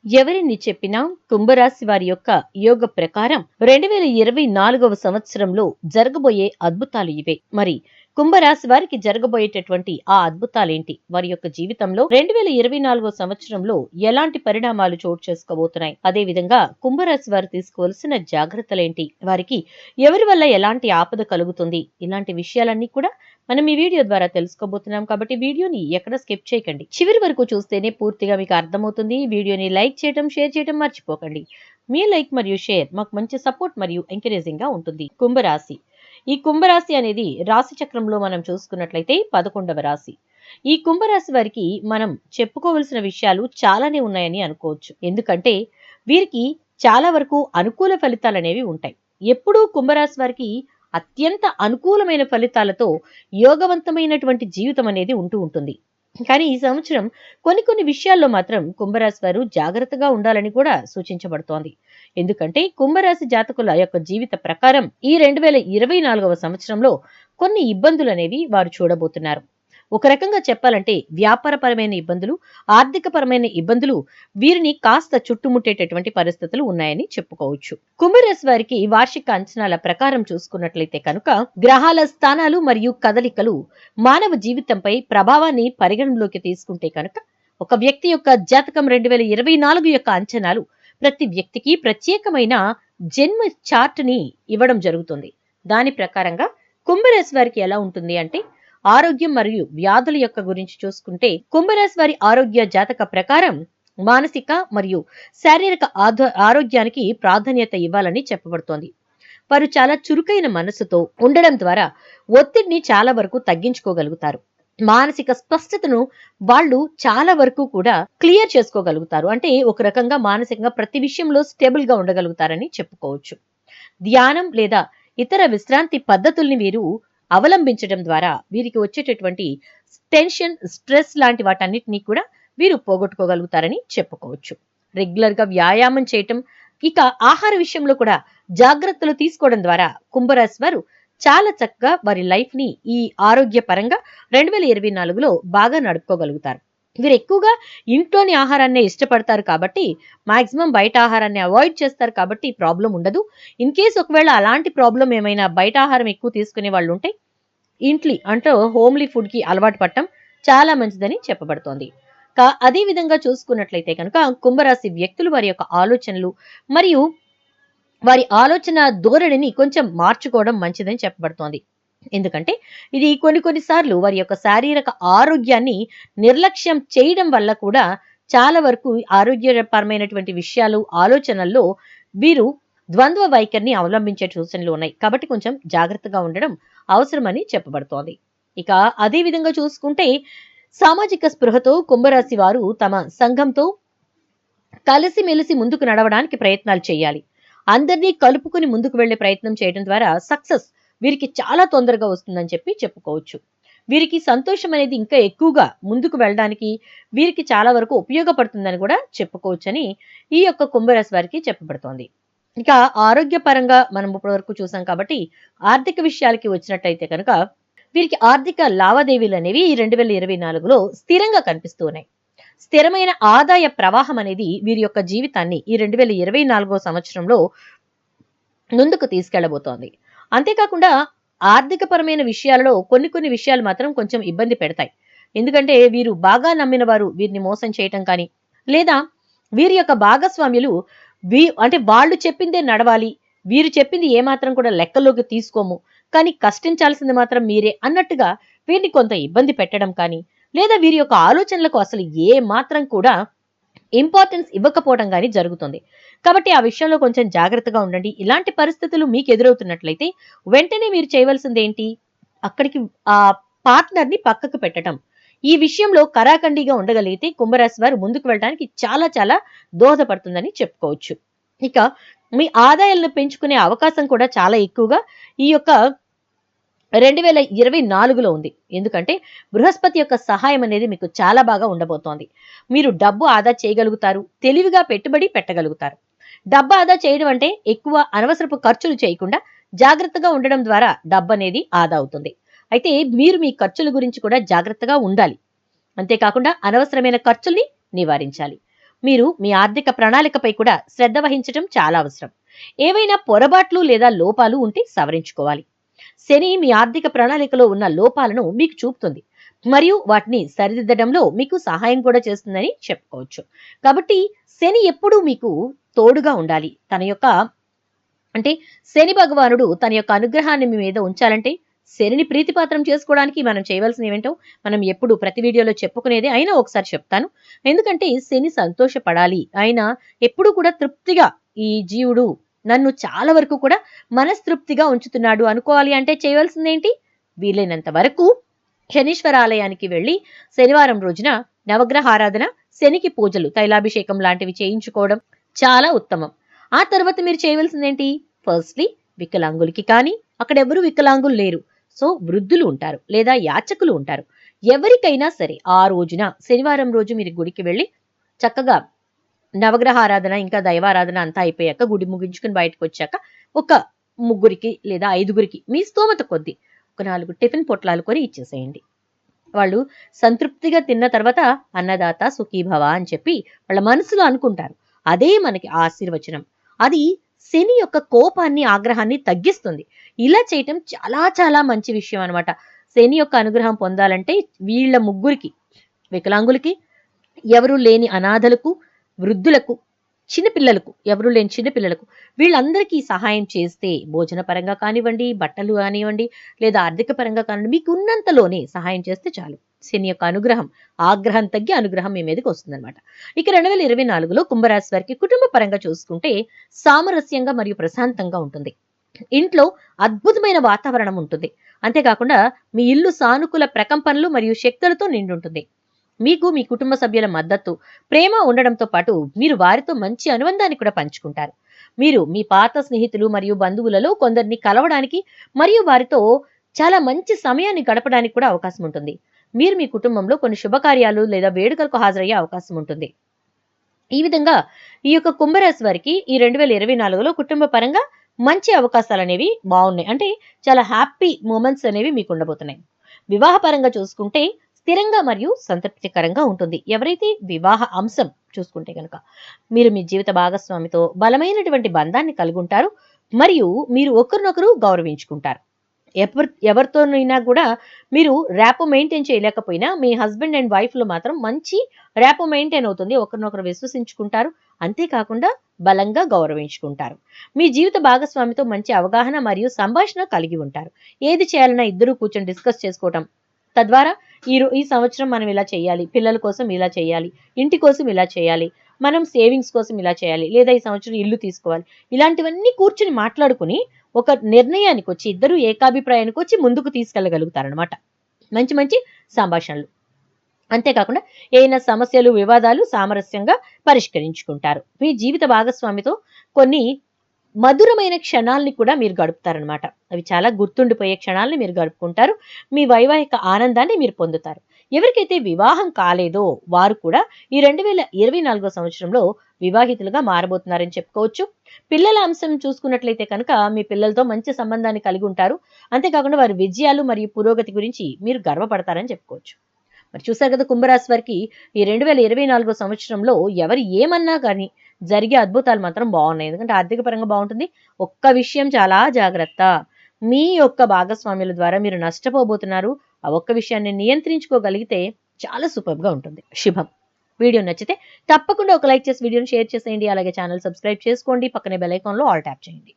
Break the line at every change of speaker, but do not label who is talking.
ఎవరిని చెప్పినా కుంభరాశి వారి యొక్క యోగ ప్రకారం 2024వ సంవత్సరంలో జరగబోయే అద్భుతాలు ఇవే. మరి కుంభరాశి వారికి జరగబోయేటటువంటి ఆ అద్భుతాలేంటి? వారి యొక్క జీవితంలో 2024వ సంవత్సరంలో ఎలాంటి పరిణామాలు చోటు చేసుకోబోతున్నాయి? అదే విధంగా కుంభరాశి వారు తీసుకోవాల్సిన జాగ్రత్తలేంటి? వారికి ఎవరి వల్ల ఎలాంటి ఆపద కలుగుతుంది? ఇలాంటి విషయాలన్నీ కూడా మనం ఈ వీడియో ద్వారా తెలుసుకోబోతున్నాం కాబట్టి వీడియోని ఎక్కడ స్కిప్ చేయకండి. చివరి వరకు చూస్తేనే పూర్తిగా మీకు అర్థమవుతుంది. వీడియోని లైక్ చేయడం, షేర్ చేయడం మర్చిపోకండి. మీ లైక్ మరియు షేర్ మాకు మంచి సపోర్ట్ మరియు ఎంకరేజింగ్ గా ఉంటుంది. కుంభరాశి. ఈ కుంభరాశి అనేది రాశి చక్రంలో మనం చూసుకున్నట్లయితే 11వ రాశి. ఈ కుంభరాశి వారికి మనం చెప్పుకోవలసిన విషయాలు చాలానే ఉన్నాయని అనుకోవచ్చు. ఎందుకంటే వీరికి చాలా వరకు అనుకూల ఫలితాలు అనేవి ఉంటాయి. ఎప్పుడూ కుంభరాశి వారికి అత్యంత అనుకూలమైన ఫలితాలతో యోగవంతమైనటువంటి జీవితం అనేది ఉంటూ ఉంటుంది. కానీ ఈ సంవత్సరం కొన్ని విషయాల్లో మాత్రం కుంభరాశి వారు జాగ్రత్తగా ఉండాలని కూడా సూచించబడుతోంది. ఎందుకంటే కుంభరాశి జాతకుల యొక్క జీవిత ప్రకారం ఈ 2024వ సంవత్సరంలో కొన్ని ఇబ్బందులు అనేవి వారు చూడబోతున్నారు. ఒక రకంగా చెప్పాలంటే వ్యాపారపరమైన ఇబ్బందులు, ఆర్థికపరమైన ఇబ్బందులు వీరిని కాస్త చుట్టుముట్టేటటువంటి పరిస్థితులు ఉన్నాయని చెప్పుకోవచ్చు. కుంభరాశి వారికి వార్షిక అంచనాల ప్రకారం చూసుకున్నట్లయితే కనుక గ్రహాల స్థానాలు మరియు కదలికలు మానవ జీవితంపై ప్రభావాన్ని పరిగణలోకి తీసుకుంటే కనుక ఒక వ్యక్తి యొక్క జాతకం 2024 యొక్క అంచనాలు ప్రతి వ్యక్తికి ప్రత్యేకమైన జన్మ చార్ట్ ని ఇవ్వడం జరుగుతుంది. దాని ప్రకారంగా కుంభరాశి వారికి ఎలా ఉంటుంది అంటే ఆరోగ్యం మరియు వ్యాధుల యొక్క గురించి చూసుకుంటే కుంభరాశి వారి ఆరోగ్య జాతక ప్రకారం మానసిక మరియు శారీరక ఆరోగ్యానికి ప్రాధాన్యత ఇవ్వాలని చెప్పబడుతోంది. వారు చాలా చురుకైన మనసుతో ఉండడం ద్వారా ఒత్తిడిని చాలా వరకు తగ్గించుకోగలుగుతారు. మానసిక స్పష్టతను వాళ్ళు చాలా వరకు కూడా క్లియర్ చేసుకోగలుగుతారు. అంటే ఒక రకంగా మానసికంగా ప్రతి విషయంలో స్టేబుల్ గా ఉండగలుగుతారని చెప్పుకోవచ్చు. ధ్యానం లేదా ఇతర విశ్రాంతి పద్ధతుల్ని వీరు అవలంబించడం ద్వారా వీరికి వచ్చేటటువంటి టెన్షన్, స్ట్రెస్ లాంటి వాటన్నిటినీ కూడా వీరు పోగొట్టుకోగలుగుతారని చెప్పుకోవచ్చు. రెగ్యులర్ గా వ్యాయామం చేయటం, ఇక ఆహార విషయంలో కూడా జాగ్రత్తలు తీసుకోవడం ద్వారా కుంభరాశి వారు చాలా చక్కగా వారి లైఫ్ ని ఈ ఆరోగ్య పరంగా 2024లో బాగా నడుపుకోగలుగుతారు. వీరు ఎక్కువగా ఇంట్లోని ఆహారాన్ని ఇష్టపడతారు కాబట్టి మాక్సిమం బయట ఆహారాన్ని అవాయిడ్ చేస్తారు కాబట్టి ప్రాబ్లం ఉండదు. ఇన్ కేస్ ఒకవేళ అలాంటి ప్రాబ్లం ఏమైనా బయట ఆహారం ఎక్కువ తీసుకునే వాళ్ళు ఉంటే ఇంట్లీ అంటే హోమ్లీ ఫుడ్ కి అలవాటు పడటం చాలా మంచిదని చెప్పబడుతోంది. అదే విధంగా చూసుకున్నట్లయితే కనుక కుంభరాశి వ్యక్తులు వారి యొక్క ఆలోచనలు మరియు వారి ఆలోచన ధోరణిని కొంచెం మార్చుకోవడం మంచిదని చెప్పబడుతోంది. ఎందుకంటే ఇది కొన్నిసార్లు వారి యొక్క శారీరక ఆరోగ్యాన్ని నిర్లక్ష్యం చేయడం వల్ల కూడా చాలా వరకు ఆరోగ్యపరమైనటువంటి విషయాలు ఆలోచనల్లో వీరు ద్వంద్వ వైఖరిని అవలంబించే సూచనలు ఉన్నాయి. కాబట్టి కొంచెం జాగ్రత్తగా ఉండడం అవసరమని చెప్పబడుతోంది. ఇక అదే విధంగా చూసుకుంటే సామాజిక స్పృహతో కుంభరాశి వారు తమ సంఘంతో కలిసిమెలిసి ముందుకు నడవడానికి ప్రయత్నాలు చేయాలి. అందరినీ కలుపుకుని ముందుకు వెళ్లే ప్రయత్నం చేయడం ద్వారా సక్సెస్ వీరికి చాలా తొందరగా వస్తుందని చెప్పుకోవచ్చు. వీరికి సంతోషం అనేది ఇంకా ఎక్కువగా ముందుకు వెళ్ళడానికి వీరికి చాలా వరకు ఉపయోగపడుతుందని కూడా చెప్పుకోవచ్చని ఈ యొక్క కుంభరాశి వారికి చెప్పబడుతోంది. ఇక ఆరోగ్యపరంగా మనం ఇప్పటి వరకు చూసాం కాబట్టి ఆర్థిక విషయాలకి వచ్చినట్టయితే కనుక వీరికి ఆర్థిక లావాదేవీలు అనేవి 2024లో స్థిరంగా కనిపిస్తూ ఉన్నాయి. స్థిరమైన ఆదాయ ప్రవాహం అనేది వీరి యొక్క జీవితాన్ని ఈ 2024 సంవత్సరంలో ముందుకు తీసుకెళ్లబోతోంది. అంతేకాకుండా ఆర్థిక పరమైన విషయాలలో కొన్ని విషయాలు మాత్రం కొంచెం ఇబ్బంది పెడతాయి. ఎందుకంటే వీరు బాగా నమ్మిన వారు వీరిని మోసం చేయటం కానీ లేదా వీరి యొక్క భాగస్వామ్యులు అంటే వాళ్ళు చెప్పిందే నడవాలి, వీరు చెప్పింది ఏమాత్రం కూడా లెక్కలోకి తీసుకోము, కానీ కష్టించాల్సింది మాత్రం మీరే అన్నట్టుగా వీరిని కొంత ఇబ్బంది పెట్టడం కానీ లేదా వీరి యొక్క ఆలోచనలకు అసలు ఏ మాత్రం కూడా ఇంపార్టెన్స్ ఇవ్వకపోవడం కానీ జరుగుతుంది. కాబట్టి ఆ విషయంలో కొంచెం జాగ్రత్తగా ఉండండి. ఇలాంటి పరిస్థితులు మీకు ఎదురవుతున్నట్లయితే వెంటనే మీరు చేయవలసింది ఏంటి? అక్కడికి ఆ పార్ట్నర్ ని పక్కకు పెట్టడం. ఈ విషయంలో కరాఖండిగా ఉండగలిగితే కుంభరాశి వారు ముందుకు వెళ్ళడానికి చాలా దోహదపడుతుందని చెప్పుకోవచ్చు. ఇక మీ ఆదాయాలను పెంచుకునే అవకాశం కూడా చాలా ఎక్కువగా ఈ యొక్క 2024లో ఉంది. ఎందుకంటే బృహస్పతి యొక్క సహాయం అనేది మీకు చాలా బాగా ఉండబోతోంది. మీరు డబ్బు ఆదా చేయగలుగుతారు, తెలివిగా పెట్టుబడి పెట్టగలుగుతారు. డబ్బు ఆదా చేయడం అంటే ఎక్కువ అనవసరపు ఖర్చులు చేయకుండా జాగ్రత్తగా ఉండడం ద్వారా డబ్బు అనేది ఆదా అవుతుంది. అయితే మీరు మీ ఖర్చుల గురించి కూడా జాగ్రత్తగా ఉండాలి. అంతేకాకుండా అనవసరమైన ఖర్చుల్ని నివారించాలి. మీరు మీ ఆర్థిక ప్రణాళికపై కూడా శ్రద్ధ వహించడం చాలా అవసరం. ఏవైనా పొరపాట్లు లేదా లోపాలు ఉంటే సవరించుకోవాలి. శని మీ ఆర్థిక ప్రణాళికలో ఉన్న లోపాలను మీకు చూపుతుంది మరియు వాటిని సరిదిద్దడంలో మీకు సహాయం కూడా చేస్తుందని చెప్పుకోవచ్చు. కాబట్టి శని ఎప్పుడూ మీకు తోడుగా ఉండాలి. అంటే శని భగవానుడు తన యొక్క అనుగ్రహాన్ని మీ మీద ఉంచాలంటే శనిని ప్రీతిపాత్రం చేసుకోవడానికి మనం చేయవలసినవి ఏంటో మనం ఎప్పుడు ప్రతి వీడియోలో చెప్పుకునేదే, అయినా ఒకసారి చెప్తాను. ఎందుకంటే శని సంతోషపడాలి, ఆయన ఎప్పుడు కూడా తృప్తిగా ఈ జీవుడు నన్ను చాలా వరకు కూడా మనస్తృప్తిగా ఉంచుతున్నాడు అనుకోవాలి అంటే చేయవలసిందేంటి, వీలైనంత వరకు శనీశ్వర ఆలయానికి వెళ్ళి శనివారం రోజున నవగ్రహ ఆరాధన, శనికి పూజలు, తైలాభిషేకం లాంటివి చేయించుకోవడం చాలా ఉత్తమం. ఆ తర్వాత మీరు చేయవలసిందేంటి, ఫస్ట్లీ వికలాంగులకి కానీ అక్కడ ఎవరు వికలాంగులు లేరు, సో వృద్ధులు ఉంటారు లేదా యాచకులు ఉంటారు, ఎవరికైనా సరే ఆ రోజున శనివారం రోజు మీరు గుడికి వెళ్ళి చక్కగా నవగ్రహ ఆరాధన ఇంకా దైవారాధన అంతా అయిపోయాక గుడి ముగించుకుని బయటకు వచ్చాక ఒక 3 లేదా 5 మీ స్తోమత కొద్దీ ఒక 4 టిఫిన్ పొట్లాలు కొని ఇచ్చేసేయండి. వాళ్ళు సంతృప్తిగా తిన్న తర్వాత అన్నదాత సుఖీభవ అని చెప్పి వాళ్ళ మనసులో అనుకుంటారు. అదే మనకి ఆశీర్వచనం. అది శని యొక్క కోపాన్ని, ఆగ్రహాన్ని తగ్గిస్తుంది. ఇలా చేయటం చాలా చాలా మంచి విషయం అన్నమాట. శని యొక్క అనుగ్రహం పొందాలంటే వీళ్ళ ముగ్గురికి, వికలాంగులకి, ఎవరు లేని అనాథలకు, వృద్ధులకు, చిన్నపిల్లలకు, ఎవరు లేని చిన్నపిల్లలకు, వీళ్ళందరికీ సహాయం చేస్తే భోజన పరంగా కానివ్వండి, బట్టలు కానివ్వండి, లేదా ఆర్థిక పరంగా కానివ్వండి, మీకు ఉన్నంతలోనే సహాయం చేస్తే చాలు. శని యొక్క అనుగ్రహం, ఆగ్రహం తగ్గి అనుగ్రహం మీ మీదకి వస్తుందన్నమాట. ఇక 2024లో కుంభరాశి వారికి కుటుంబ పరంగా చూసుకుంటే సామరస్యంగా మరియు ప్రశాంతంగా ఉంటుంది. ఇంట్లో అద్భుతమైన వాతావరణం ఉంటుంది. అంతేకాకుండా మీ ఇల్లు సానుకూల ప్రకంపనలు మరియు శక్తులతో నిండుంటుంది. మీకు మీ కుటుంబ సభ్యుల మద్దతు, ప్రేమ ఉండడంతో పాటు మీరు వారితో మంచి అనుబంధాన్ని కూడా పంచుకుంటారు. మీరు మీ పాత స్నేహితులు మరియు బంధువులలో కొందరిని కలవడానికి మరియు వారితో చాలా మంచి సమయాన్ని గడపడానికి కూడా అవకాశం ఉంటుంది. మీరు మీ కుటుంబంలో కొన్ని శుభకార్యాలు లేదా వేడుకలకు హాజరయ్యే అవకాశం ఉంటుంది. ఈ విధంగా ఈ యొక్క కుంభరాశి వారికి ఈ 2024లో కుటుంబ పరంగా మంచి అవకాశాలు అనేవి బాగున్నాయి. అంటే చాలా హ్యాపీ మూమెంట్స్ అనేవి మీకు ఉండబోతున్నాయి. వివాహ పరంగా చూసుకుంటే స్థిరంగా మరియు సంతృప్తికరంగా ఉంటుంది. ఎవరైతే వివాహ అంశం చూసుకుంటే కనుక మీరు మీ జీవిత భాగస్వామితో బలమైనటువంటి బంధాన్ని కలిగి ఉంటారు మరియు మీరు ఒకరినొకరు గౌరవించుకుంటారు. ఎవరితోనైనా కూడా మీరు ర్యాపో మెయింటైన్ చేయలేకపోయినా మీ హస్బెండ్ అండ్ వైఫ్ లో మాత్రం మంచి ర్యాపో మెయింటైన్ అవుతుంది. ఒకరినొకరు విశ్వసించుకుంటారు, అంతేకాకుండా బలంగా గౌరవించుకుంటారు. మీ జీవిత భాగస్వామితో మంచి అవగాహన మరియు సంభాషణ కలిగి ఉంటారు. ఏది చేయాలన్నా ఇద్దరు కూర్చొని డిస్కస్ చేసుకోవటం, తద్వారా ఈ సంవత్సరం మనం ఇలా చేయాలి, పిల్లల కోసం ఇలా చేయాలి, ఇంటి కోసం ఇలా చేయాలి, మనం సేవింగ్స్ కోసం ఇలా చేయాలి, లేదా ఈ సంవత్సరం ఇల్లు తీసుకోవాలి, ఇలాంటివన్నీ కూర్చుని మాట్లాడుకుని ఒక నిర్ణయానికి వచ్చి ఇద్దరు ఏకాభిప్రాయానికి వచ్చి ముందుకు తీసుకెళ్లగలుగుతారనమాట. మంచి మంచి సంభాషణలు. అంతేకాకుండా ఏదైనా సమస్యలు, వివాదాలు సామరస్యంగా పరిష్కరించుకుంటారు. మీ జీవిత భాగస్వామితో కొన్ని మధురమైన క్షణాల్ని కూడా మీరు గడుపుతారనమాట. అవి చాలా గుర్తుండిపోయే క్షణాలని మీరు గడుపుకుంటారు. మీ వైవాహిక ఆనందాన్ని మీరు పొందుతారు. ఎవరికైతే వివాహం కాలేదో వారు కూడా ఈ 2024 సంవత్సరంలో వివాహితులుగా మారబోతున్నారని చెప్పుకోవచ్చు. పిల్లల అంశం చూసుకున్నట్లయితే కనుక మీ పిల్లలతో మంచి సంబంధాన్ని కలిగి ఉంటారు. అంతేకాకుండా వారి విజయాలు మరియు పురోగతి గురించి మీరు గర్వపడతారని చెప్పుకోవచ్చు. మరి చూసారు కదా కుంభరాశి వారికి ఈ 2024 సంవత్సరంలో ఎవరు ఏమన్నా కానీ జరిగే అద్భుతాలు మాత్రం బాగున్నాయి. ఎందుకంటే ఆర్థిక పరంగా బాగుంటుంది. ఒక్క విషయం చాలా జాగ్రత్త, మీ యొక్క భాగస్వాముల ద్వారా మీరు నష్టపోబోతున్నారు. ఆ ఒక్క విషయాన్ని నియంత్రించుకోగలిగితే చాలా సూపర్ గా ఉంటుంది. శుభం. వీడియో నచ్చితే తప్పకుండా ఒక లైక్ చేసి వీడియోని షేర్ చేసేయండి. అలాగే ఛానల్ సబ్స్క్రైబ్ చేసుకోండి. పక్కనే బెల్ ఐకాన్ లో ఆల్ ట్యాప్ చేయండి.